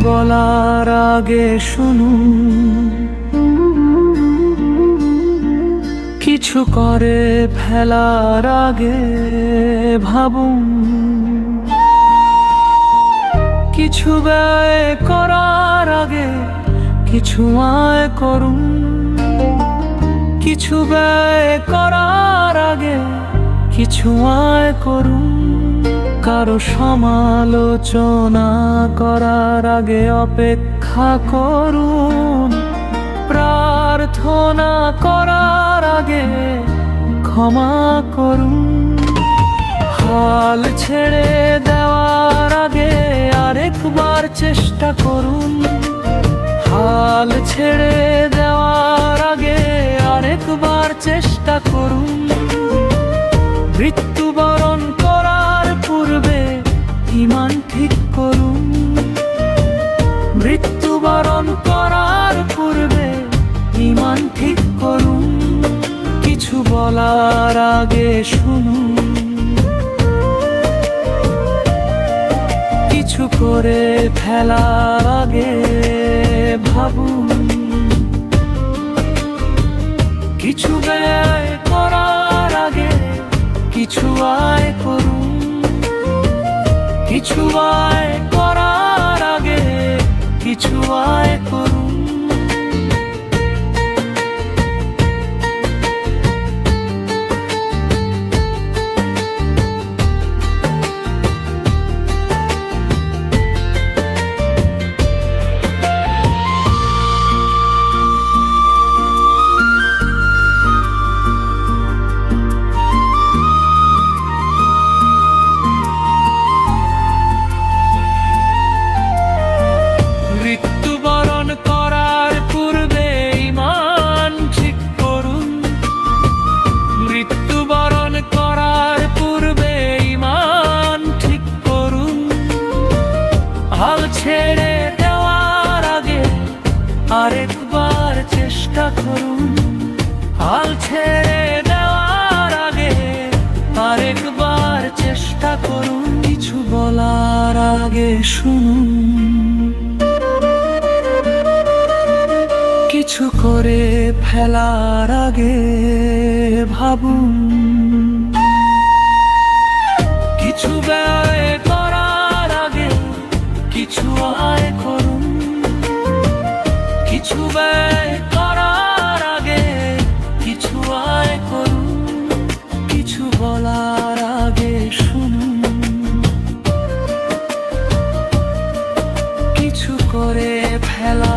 বলার আগে শুনুন, কিছু করে ফেলার আগে ভাবুন, কিছু ব্যয় করার আগে কিছু আয় করুন, কিছু ব্যয় করার আগে কিছু আয় করুন। কারো সমালোচনা করার আগে অপেক্ষা করুন, প্রার্থনা করার আগে ক্ষমা করুন। হাল ছেড়ে দেওয়ার আগে আরেকবার চেষ্টা করুন, হাল ছেড়ে দেওয়ার আগে আরেকবার চেষ্টা করুন। মৃত্যুবরণ করার পূর্বে ঈমান ঠিক করুন, মৃত্যুবরণ করার পূর্বে ঈমান ঠিক করুন। কিছু বলার আগে শুনুন, কিছু করে ফেলার আগে ভাবুন, কিছু ব্যয় করার আগে কিছু আয় করুন, কিছু আয় করার আগে কিছু আয় করুন। মৃত্যুবরণ করার পূর্বে ঈমান ঠিক করুন, মৃত্যুবরণ করার পূর্বে ঈমান ঠিক করুন। হাল ছেড়ে দেওয়ার আগে আরেকবার চেষ্টা করুন, হাল ছেড়ে দেওয়ার আগে আরেকবার চেষ্টা করুন। কিছু বলার আগে শুনুন, কিছু করে ফেলার আগে ভাবুন, কিছু ব্যয় করার আগে কিছু আয় করুন, কিছু ব্যয় করার আগে কিছু আয় করুন। কিছু বলার আগে শুনুন, কিছু করে ফেলা